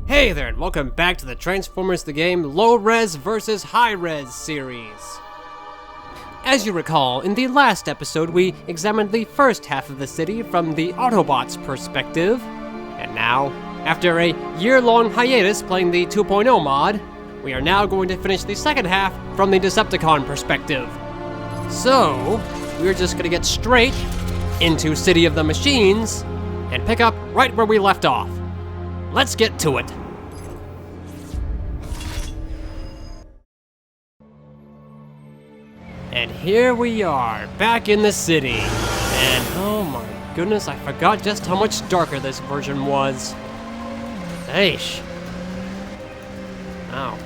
Hey there, and welcome back to the Transformers the Game Low-Res vs. High-Res series. As you recall, in the last episode we examined the first half of the city from the Autobots' perspective, and now, after a year-long hiatus playing the 2.0 mod, we are now going to finish the second half from the Decepticon perspective. So, we're just gonna get straight into City of the Machines and pick up right where we left off. Let's get to it. And here we are, back in the city. And oh my goodness, I forgot just how much darker this version was. Eish. Wow.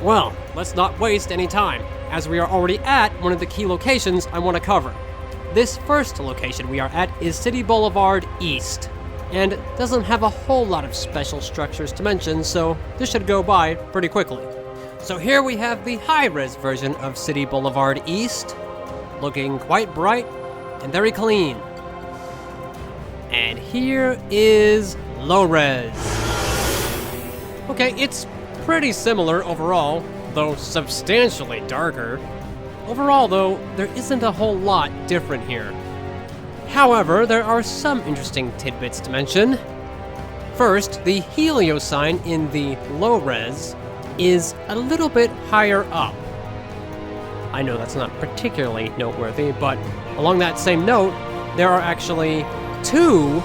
Well, let's not waste any time, as we are already at one of the key locations I want to cover. This first location we are at is City Boulevard East, and it doesn't have a whole lot of special structures to mention, so this should go by pretty quickly. So here we have the high-res version of City Boulevard East, looking quite bright and very clean. And here is low-res. Okay, it's pretty similar overall, though substantially darker. Overall though, there isn't a whole lot different here. However, there are some interesting tidbits to mention. First, the helio sign in the low-res is a little bit higher up. I know that's not particularly noteworthy, but along that same note, there are actually 2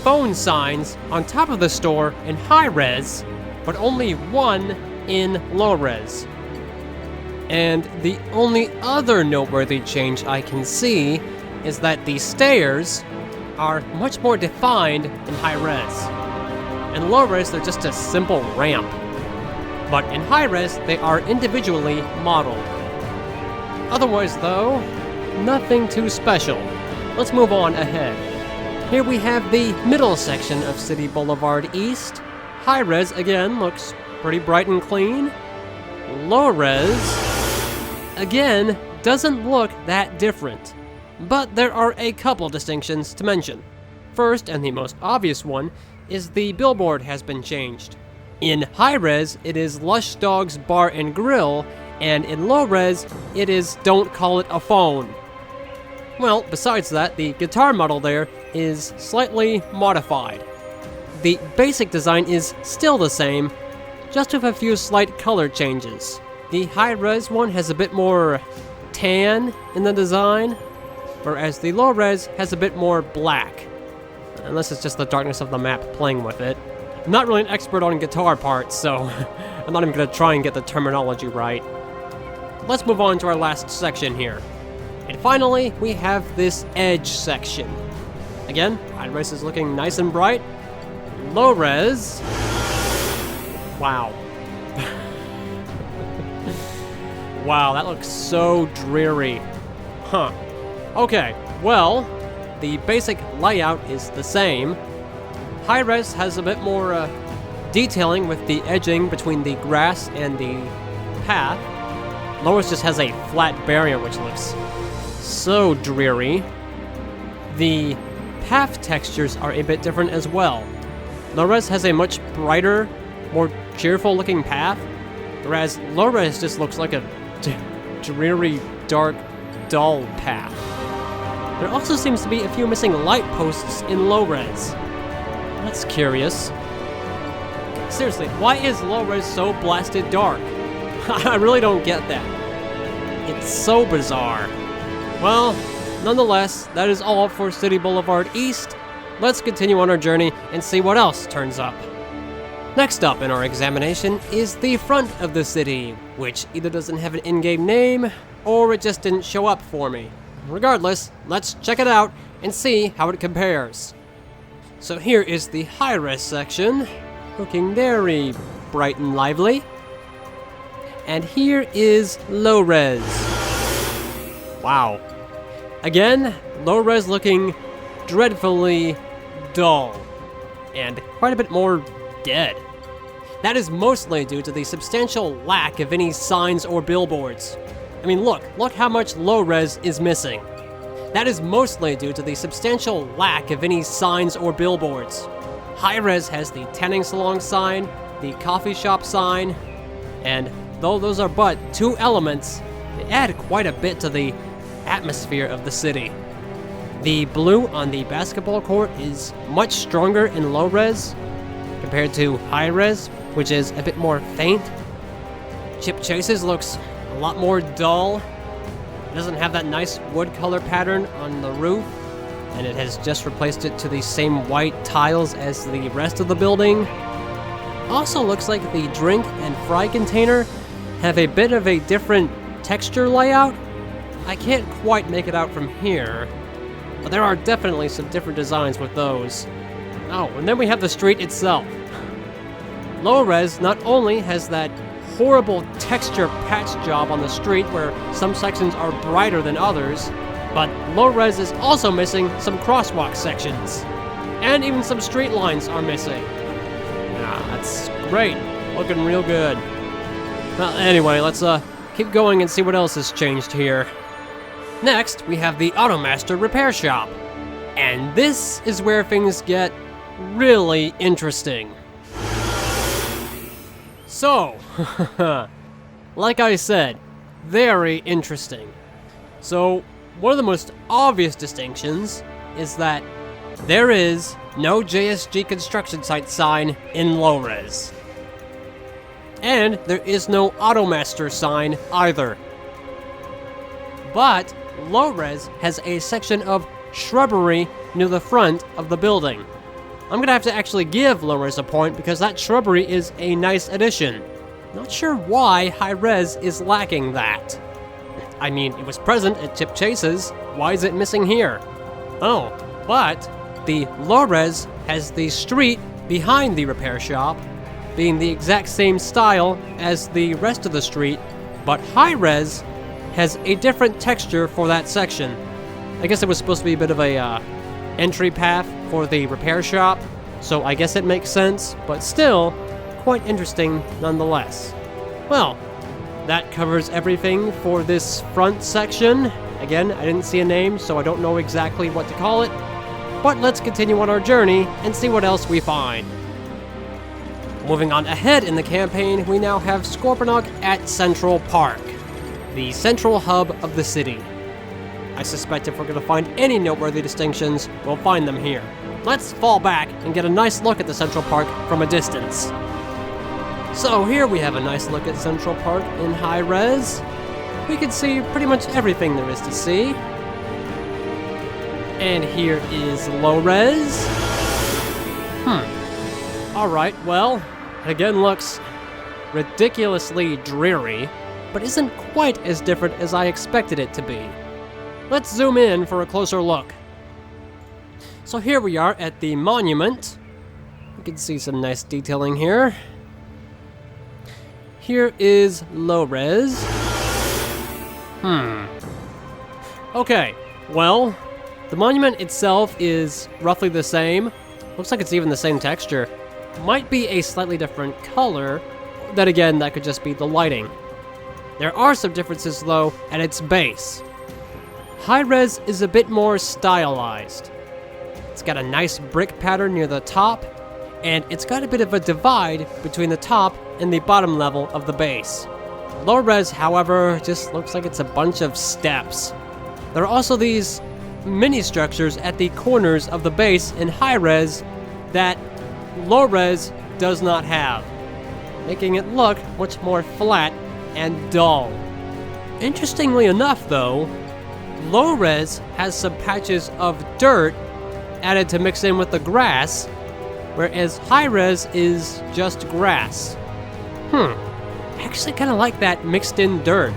phone signs on top of the store in high-res, but only 1 in low-res. And the only other noteworthy change I can see is that the stairs are much more defined in high-res. In low-res, they're just a simple ramp. But in high-res, they are individually modeled. Otherwise, though, nothing too special. Let's move on ahead. Here we have the middle section of City Boulevard East. High-res, again, looks pretty bright and clean. Low-res, again, doesn't look that different. But there are a couple distinctions to mention. First, and the most obvious one, is the billboard has been changed. In high-res, it is Lush Dog's Bar and Grill, and in low-res, it is Don't Call It a Phone. Well, besides that, the guitar model there is slightly modified. The basic design is still the same, just with a few slight color changes. The high-res one has a bit more tan in the design, whereas the low-res has a bit more black. Unless it's just the darkness of the map playing with it. I'm not really an expert on guitar parts, so I'm not even going to try and get the terminology right. Let's move on to our last section here. And finally, we have this edge section. Again, high-res is looking nice and bright. Low-res... Wow. Wow, that looks so dreary. Huh. Okay, well, the basic layout is the same. High-res has a bit more detailing with the edging between the grass and the path. Low-res just has a flat barrier which looks so dreary. The path textures are a bit different as well. Low-res has a much brighter, more cheerful looking path, whereas low-res just looks like a dreary, dark, dull path. There also seems to be a few missing light posts in low-res. That's curious. Seriously, why is low-res so blasted dark? I really don't get that. It's so bizarre. Well, nonetheless, that is all for City Boulevard East. Let's continue on our journey and see what else turns up. Next up in our examination is the front of the city, which either doesn't have an in-game name, or it just didn't show up for me. Regardless, let's check it out and see how it compares. So here is the high-res section, looking very bright and lively. And here is low-res. Wow. Again, low-res looking dreadfully dull, and quite a bit more dead. That is mostly due to the substantial lack of any signs or billboards. I mean, look how much low-res is missing. That is mostly due to the substantial lack of any signs or billboards. High-res has the tanning salon sign, the coffee shop sign, and though those are but 2 elements, they add quite a bit to the atmosphere of the city. The blue on the basketball court is much stronger in low-res compared to high-res, which is a bit more faint. Chip Chases looks a lot more dull. It doesn't have that nice wood color pattern on the roof, and it has just replaced it to the same white tiles as the rest of the building. Also looks like the drink and fry container have a bit of a different texture layout. I can't quite make it out from here, but there are definitely some different designs with those. Oh, and then we have the street itself. Low-res not only has that horrible texture patch job on the street where some sections are brighter than others, but low-res is also missing some crosswalk sections. And even some street lines are missing. That's great. Looking real good. Well, anyway, let's keep going and see what else has changed here. Next, we have the Automaster repair shop. And this is where things get really interesting. So, like I said, very interesting. So, one of the most obvious distinctions is that there is no JSG construction site sign in low-res. And there is no Automaster sign either. But low-res has a section of shrubbery near the front of the building. I'm gonna have to actually give low-res a point because that shrubbery is a nice addition. Not sure why high-res is lacking that. I mean, it was present at Chip Chase's. Why is it missing here? Oh, but the low-res has the street behind the repair shop being the exact same style as the rest of the street, but high-res has a different texture for that section. I guess it was supposed to be a bit of a entry path for the repair shop, so I guess it makes sense, but still quite interesting nonetheless. Well, that covers everything for this front section. Again, I didn't see a name, so I don't know exactly what to call it, but let's continue on our journey and see what else we find. Moving on ahead in the campaign, we now have Scorponok at Central Park, the central hub of the city. I suspect if we're going to find any noteworthy distinctions, we'll find them here. Let's fall back and get a nice look at the Central Park from a distance. So here we have a nice look at Central Park in high res. We can see pretty much everything there is to see. And here is low res. Alright, well, it again looks ridiculously dreary, but isn't quite as different as I expected it to be. Let's zoom in for a closer look. So here we are at the monument. You can see some nice detailing here. Here is low res. Okay, well, the monument itself is roughly the same. Looks like it's even the same texture. Might be a slightly different color. Then again, that could just be the lighting. There are some differences though at its base. High res is a bit more stylized. It's got a nice brick pattern near the top, and it's got a bit of a divide between the top and the bottom level of the base. Low res, however, just looks like it's a bunch of steps. There are also these mini structures at the corners of the base in high res that low res does not have, making it look much more flat and dull. Interestingly enough though, low res has some patches of dirt added to mix in with the grass, whereas high res is just grass. I actually kind of like that mixed in dirt.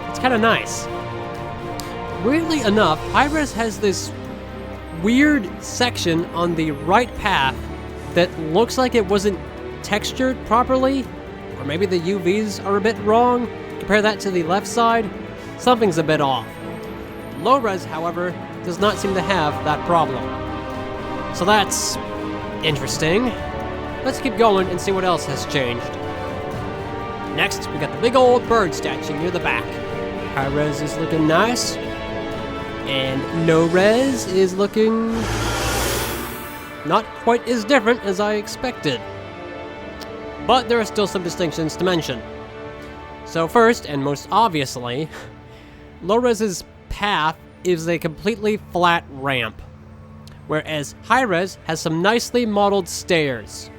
It's kind of nice. Weirdly enough, high res has this weird section on the right path that looks like it wasn't textured properly, or maybe the UVs are a bit wrong. Compare that to the left side, something's a bit off. Low res, however, does not seem to have that problem. So that's interesting. Let's keep going and see what else has changed. Next, we got the big old bird statue near the back. High res is looking nice, and no res is looking not quite as different as I expected. But there are still some distinctions to mention. So first, and most obviously, low-res's path is a completely flat ramp, whereas high-res has some nicely modeled stairs.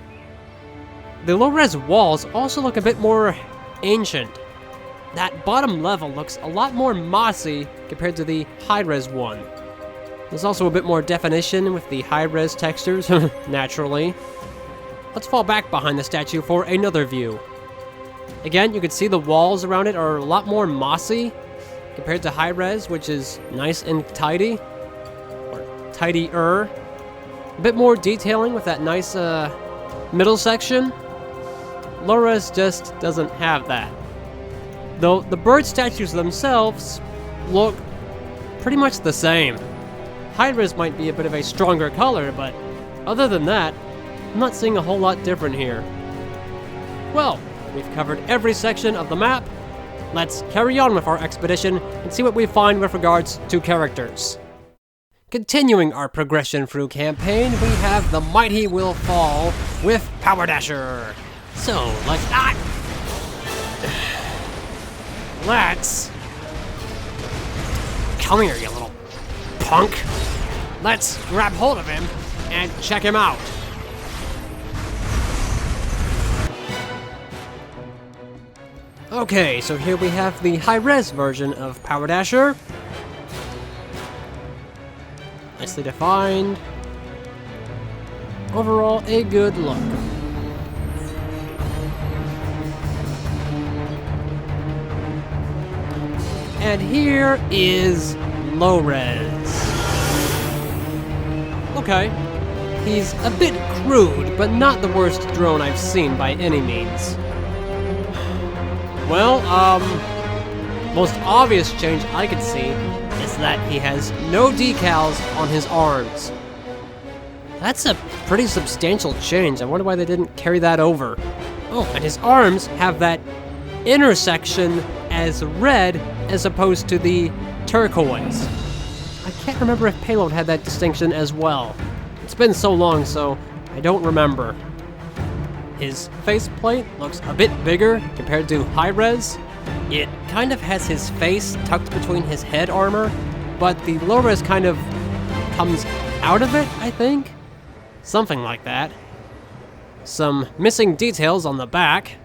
The low-res walls also look a bit more ancient. That bottom level looks a lot more mossy compared to the high-res one. There's also a bit more definition with the high-res textures, naturally. Let's fall back behind the statue for another view. Again, you can see the walls around it are a lot more mossy compared to high-res, which is nice and tidy, or tidier. A bit more detailing with that nice middle section. Low-res just doesn't have that. Though the bird statues themselves look pretty much the same. High-res might be a bit of a stronger color, but other than that, I'm not seeing a whole lot different here. Well, we've covered every section of the map. Let's carry on with our expedition and see what we find with regards to characters. Continuing our progression through campaign, we have the mighty will fall with Power Dasher. So, let's come here, you little punk. Let's grab hold of him and check him out. Okay, so here we have the high-res version of Power Dasher. Nicely defined. Overall, a good look. And here is low-res. Okay, he's a bit crude, but not the worst drone I've seen by any means. Well, most obvious change I could see is that he has no decals on his arms. That's a pretty substantial change. I wonder why they didn't carry that over. Oh, and his arms have that intersection as red as opposed to the turquoise. I can't remember if Payload had that distinction as well. It's been so long, so I don't remember. His faceplate looks a bit bigger compared to high-res. It kind of has his face tucked between his head armor, but the low-res kind of comes out of it, I think? Something like that. Some missing details on the back.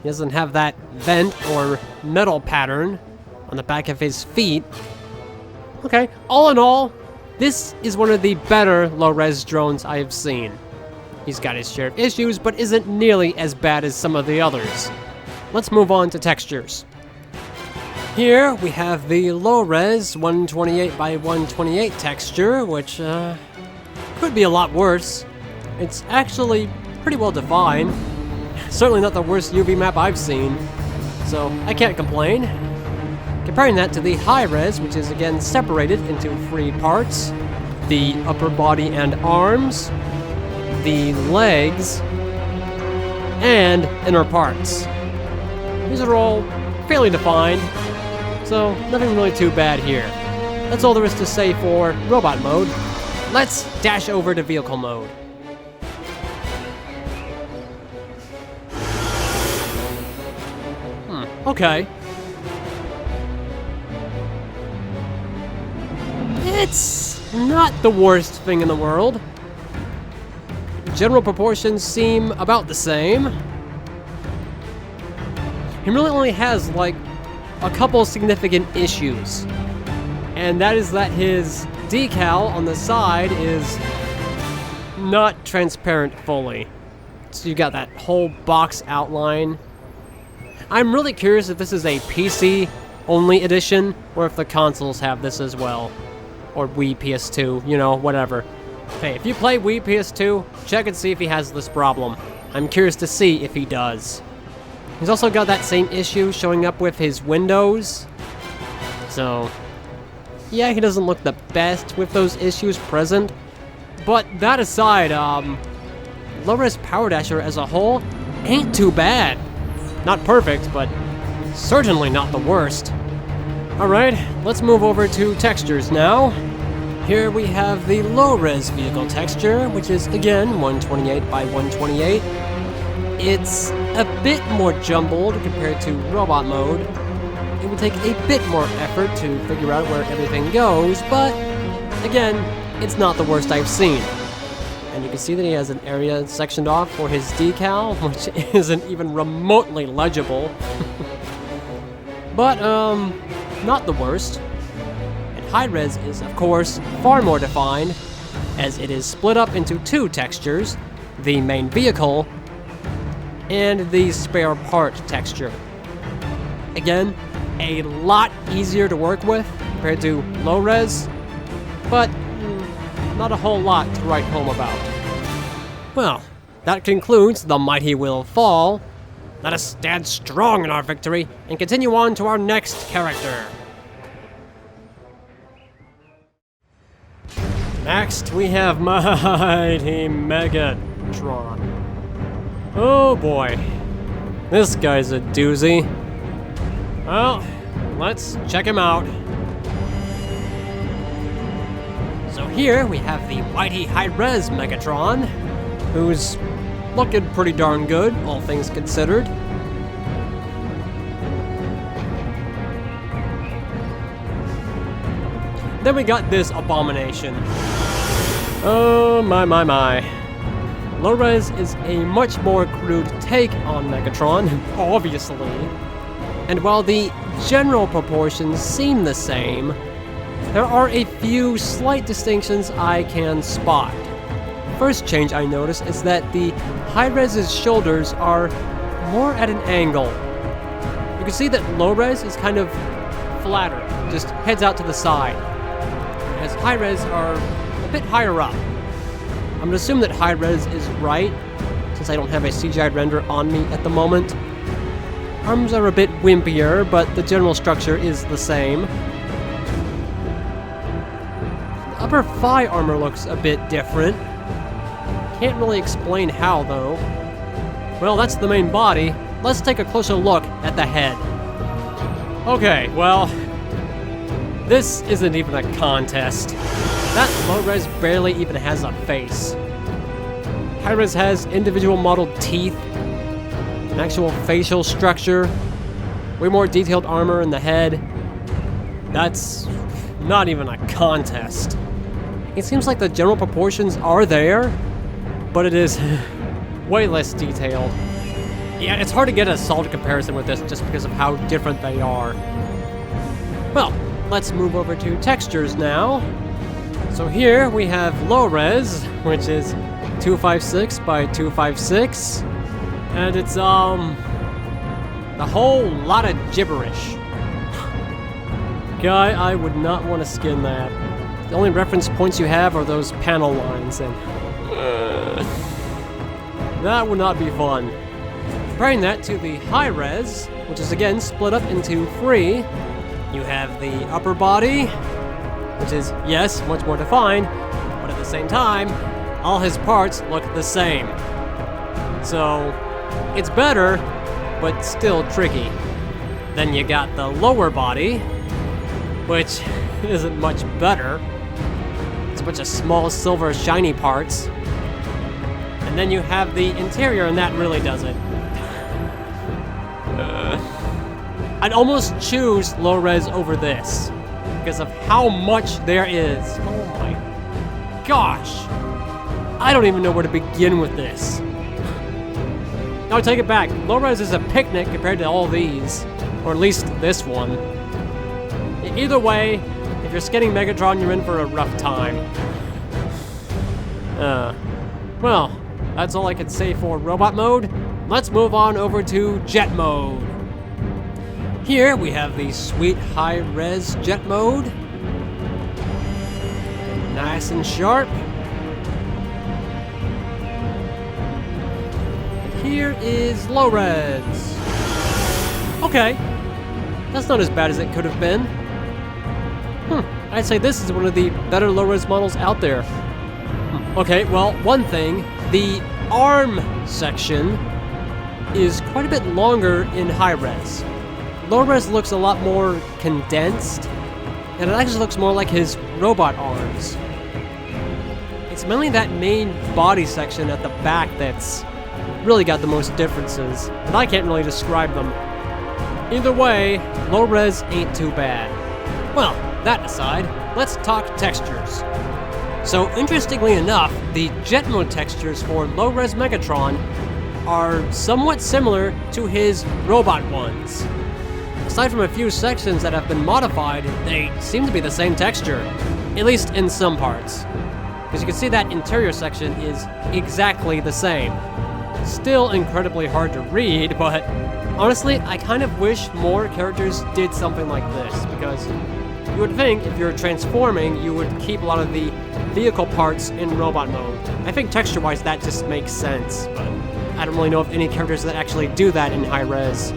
He doesn't have that vent or metal pattern on the back of his feet. Okay, all in all, this is one of the better low-res drones I have seen. He's got his share of issues, but isn't nearly as bad as some of the others. Let's move on to textures. Here we have the low-res 128 by 128 texture, which could be a lot worse. It's actually pretty well defined. Certainly not the worst UV map I've seen, so I can't complain. Comparing that to the high-res, which is again separated into 3 parts: the upper body and arms, the legs, and inner parts. These are all fairly defined, so nothing really too bad here. That's all there is to say for robot mode. Let's dash over to vehicle mode. Okay. It's not the worst thing in the world. General proportions seem about the same. He really only has, like, a couple significant issues. And that is that his decal on the side is not transparent fully. So you got that whole box outline. I'm really curious if this is a PC-only edition, or if the consoles have this as well. Or Wii PS2, you know, whatever. Hey, if you play Wii PS2, check and see if he has this problem. I'm curious to see if he does. He's also got that same issue showing up with his windows. So, yeah, he doesn't look the best with those issues present. But that aside, low-res Power Dasher as a whole ain't too bad. Not perfect, but certainly not the worst. Alright, let's move over to textures now. Here we have the low-res vehicle texture, which is again 128 by 128. It's a bit more jumbled compared to robot mode. It would take a bit more effort to figure out where everything goes, but again, it's not the worst I've seen. And you can see that he has an area sectioned off for his decal, which isn't even remotely legible. But, not the worst. And high-res is, of course, far more defined, as it is split up into two textures, the main vehicle and the spare part texture. Again, a lot easier to work with compared to low-res, but not a whole lot to write home about. Well, that concludes The Mighty Will Fall. Let us stand strong in our victory and continue on to our next character. Next, we have Mighty Megatron. Oh boy, this guy's a doozy. Well, let's check him out. So here we have the mighty high-res Megatron, who's looking pretty darn good, all things considered. Then we got this abomination. Oh my. Low-res is a much more crude take on Megatron, obviously. And while the general proportions seem the same, there are a few slight distinctions I can spot. First change I notice is that the high-res's shoulders are more at an angle. You can see that low-res is kind of flatter, just heads out to the side, as high-res are a bit higher up. I'm gonna assume that high-res is right, since I don't have a CGI render on me at the moment. Arms are a bit wimpier, but the general structure is the same. The upper thigh armor looks a bit different. Can't really explain how, though. Well, that's the main body. Let's take a closer look at the head. Okay, well, this isn't even a contest. That low-res barely even has a face. High-res has individual modeled teeth, an actual facial structure, way more detailed armor in the head. That's not even a contest. It seems like the general proportions are there, but it is way less detailed. Yeah, it's hard to get a solid comparison with this just because of how different they are. Well, let's move over to textures now. So here we have low res, which is 256 by 256, and it's a whole lot of gibberish. Guy, I would not want to skin that. The only reference points you have are those panel lines, and that would not be fun. Comparing that to the high res, which is again split up into three, you have the upper body, which is, yes, much more defined, but at the same time, all his parts look the same. So, it's better, but still tricky. Then you got the lower body, which isn't much better. It's a bunch of small silver shiny parts. And then you have the interior, and that really does it. I'd almost choose low res over this because of how much there is. Oh my gosh. I don't even know where to begin with this. Now I take it back. Low res is a picnic compared to all these, or at least this one. Either way, if you're skinning Megatron, you're in for a rough time. Well, that's all I can say for robot mode. Let's move on over to jet mode. Here we have the sweet high-res jet mode. Nice and sharp. Here is low-res. Okay, that's not as bad as it could have been. I'd say this is one of the better low-res models out there. Okay, well, one thing, the arm section is quite a bit longer in high-res. Low-res looks a lot more condensed, and and it actually looks more like his robot arms. It's mainly that main body section at the back that's really got the most differences, and I can't really describe them. Either way, low res ain't too bad. Well, that aside, let's talk textures. So interestingly enough, the jet mode textures for low res Megatron are somewhat similar to his robot ones. Aside from a few sections that have been modified, they seem to be the same texture, at least in some parts. As you can see, that interior section is exactly the same. Still incredibly hard to read, but honestly, I kind of wish more characters did something like this, because you would think if you're transforming, you would keep a lot of the vehicle parts in robot mode. I think texture-wise that just makes sense, but I don't really know of any characters that actually do that in high res.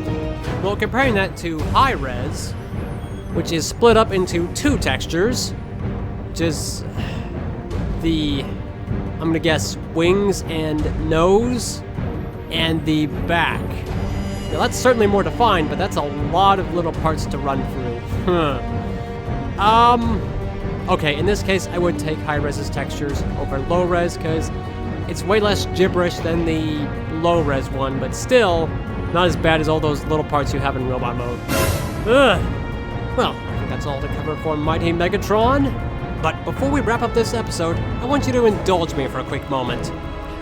Well, comparing that to high res, which is split up into two textures, which is the, I'm gonna guess, wings and nose, and the back. Now that's certainly more defined, but that's a lot of little parts to run through. Okay, in this case, I would take high-res's textures over low-res, because it's way less gibberish than the low-res one, but still, not as bad as all those little parts you have in robot mode. Ugh. Well, I think that's all to cover for Mighty Megatron. But before we wrap up this episode, I want you to indulge me for a quick moment.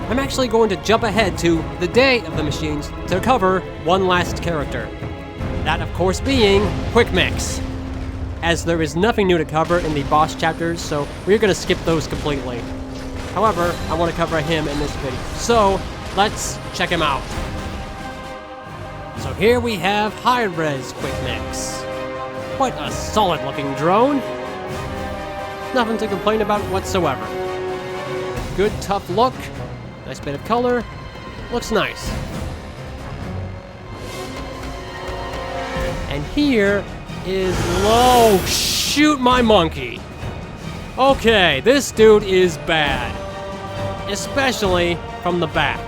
I'm actually going to jump ahead to the Day of the Machines to cover one last character. That, of course, being Quick Mix. As there is nothing new to cover in the boss chapters, so we're going to skip those completely. However, I want to cover him in this video, so let's check him out. So here we have high-res Quick Mix. Quite a solid-looking drone. Nothing to complain about whatsoever. Good, tough look. Nice bit of color. Looks nice. And here is low. Shoot my monkey. Okay, this dude is bad. Especially from the back.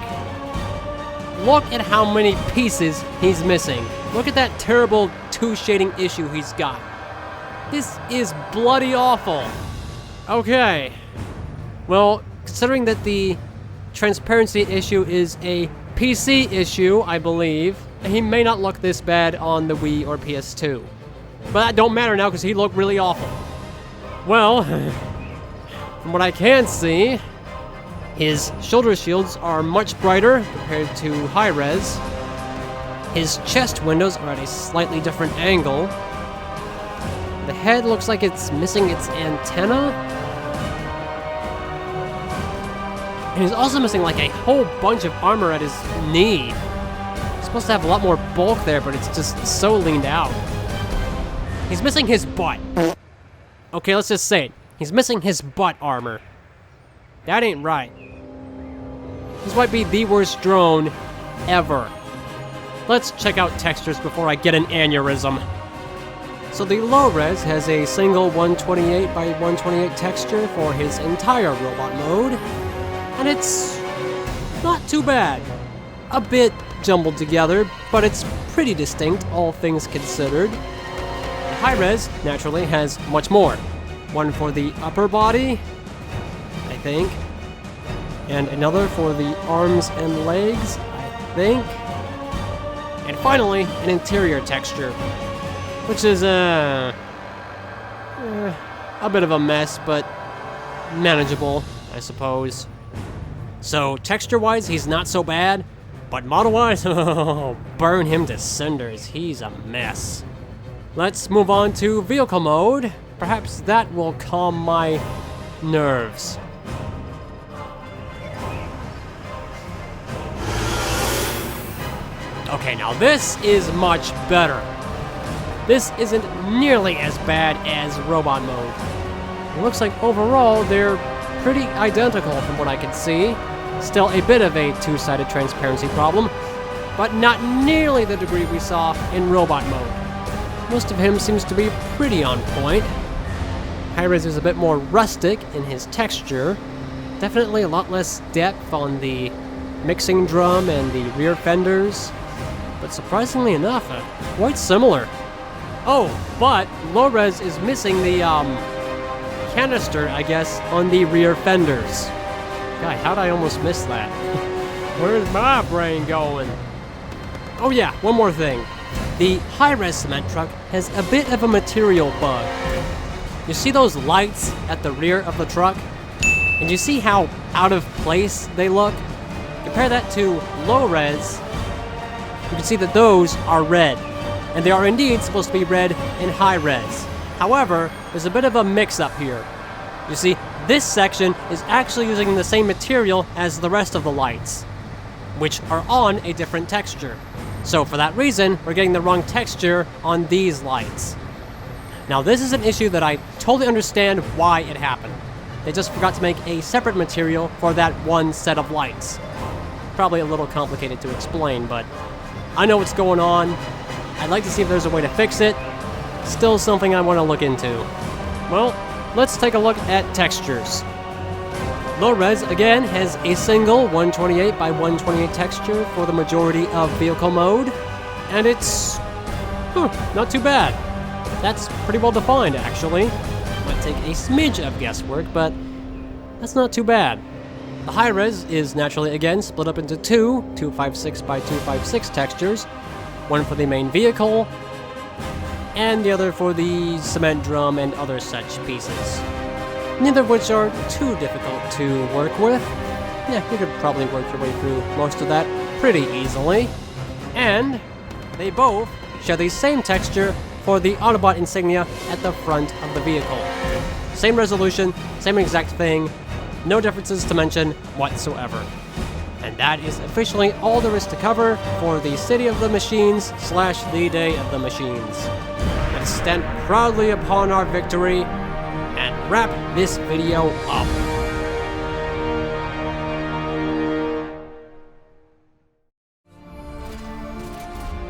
Look at how many pieces he's missing. Look at that terrible two-shading issue he's got. This is bloody awful. Okay. Well, considering that the transparency issue is a PC issue, I believe, he may not look this bad on the Wii or PS2. But that don't matter now because he looked really awful. Well, from what I can see, his shoulder shields are much brighter compared to high res. His chest windows are at a slightly different angle. The head looks like it's missing its antenna. And he's also missing like a whole bunch of armor at his knee. He's supposed to have a lot more bulk there, but it's just so leaned out. He's missing his butt. Okay, let's just say it. He's missing his butt armor. That ain't right. This might be the worst drone ever. Let's check out textures before I get an aneurysm. So the low res has a single 128 by 128 texture for his entire robot mode. And it's not too bad. A bit jumbled together, but it's pretty distinct, all things considered. The high res, naturally, has much more. One for the upper body, I think. And another for the arms and legs, I think. And finally, an interior texture, which is a bit of a mess, but manageable, I suppose. So texture-wise, he's not so bad, but model-wise, oh, burn him to cinders. He's a mess. Let's move on to vehicle mode. Perhaps that will calm my nerves. Okay, now this is much better. This isn't nearly as bad as robot mode. It looks like overall they're pretty identical from what I can see. Still a bit of a two-sided transparency problem, but not nearly the degree we saw in robot mode. Most of him seems to be pretty on point. Hi-Res is a bit more rustic in his texture. Definitely a lot less depth on the mixing drum and the rear fenders. But surprisingly enough, quite similar. Oh, but low-res is missing the, canister, I guess, on the rear fenders. God, how'd I almost miss that? Where's my brain going? Oh yeah, one more thing. The high-res cement truck has a bit of a material bug. You see those lights at the rear of the truck? And you see how out of place they look? Compare that to low-res. You can see that those are red. And they are indeed supposed to be red in high-res. However, there's a bit of a mix-up here. You see, this section is actually using the same material as the rest of the lights, which are on a different texture. So for that reason, we're getting the wrong texture on these lights. Now this is an issue that I totally understand why it happened. They just forgot to make a separate material for that one set of lights. Probably a little complicated to explain, but I know what's going on. I'd like to see if there's a way to fix it. Still something I want to look into. Well, let's take a look at textures. Low-res, again, has a single 128 by 128 texture for the majority of vehicle mode, and it's not too bad. That's pretty well defined, actually. Might take a smidge of guesswork, but that's not too bad. The high-res is naturally, again, split up into two 256 by 256 textures, one for the main vehicle, and the other for the cement drum and other such pieces. Neither of which are too difficult to work with. Yeah, you could probably work your way through most of that pretty easily. And they both share the same texture for the Autobot insignia at the front of the vehicle. Same resolution, same exact thing, no differences to mention whatsoever. And that is officially all there is to cover for the City of the Machines / the Day of the Machines. Let's stand proudly upon our victory and wrap this video up.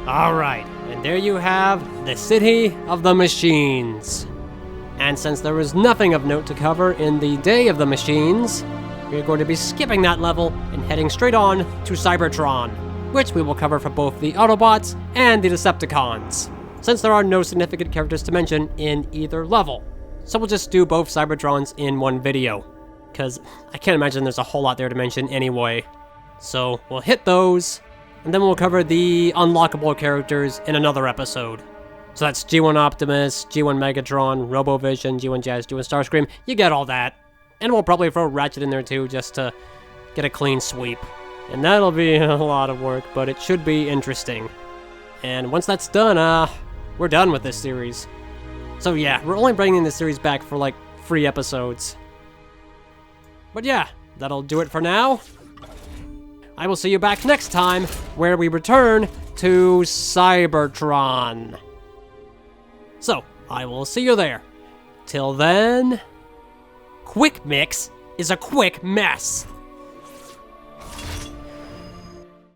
Alright, and there you have the City of the Machines. And since there was nothing of note to cover in the Day of the Machines, we're going to be skipping that level and heading straight on to Cybertron, which we will cover for both the Autobots and the Decepticons, since there are no significant characters to mention in either level. So we'll just do both Cybertrons in one video, because I can't imagine there's a whole lot there to mention anyway. So we'll hit those, and then we'll cover the unlockable characters in another episode. So that's G1 Optimus, G1 Megatron, Robovision, G1 Jazz, G1 Starscream, you get all that. And we'll probably throw Ratchet in there too, just to get a clean sweep. And that'll be a lot of work, but it should be interesting. And once that's done, we're done with this series. So yeah, we're only bringing this series back for like 3 episodes. But yeah, that'll do it for now. I will see you back next time, where we return to Cybertron. So, I will see you there. Till then, Quick Mix is a quick mess.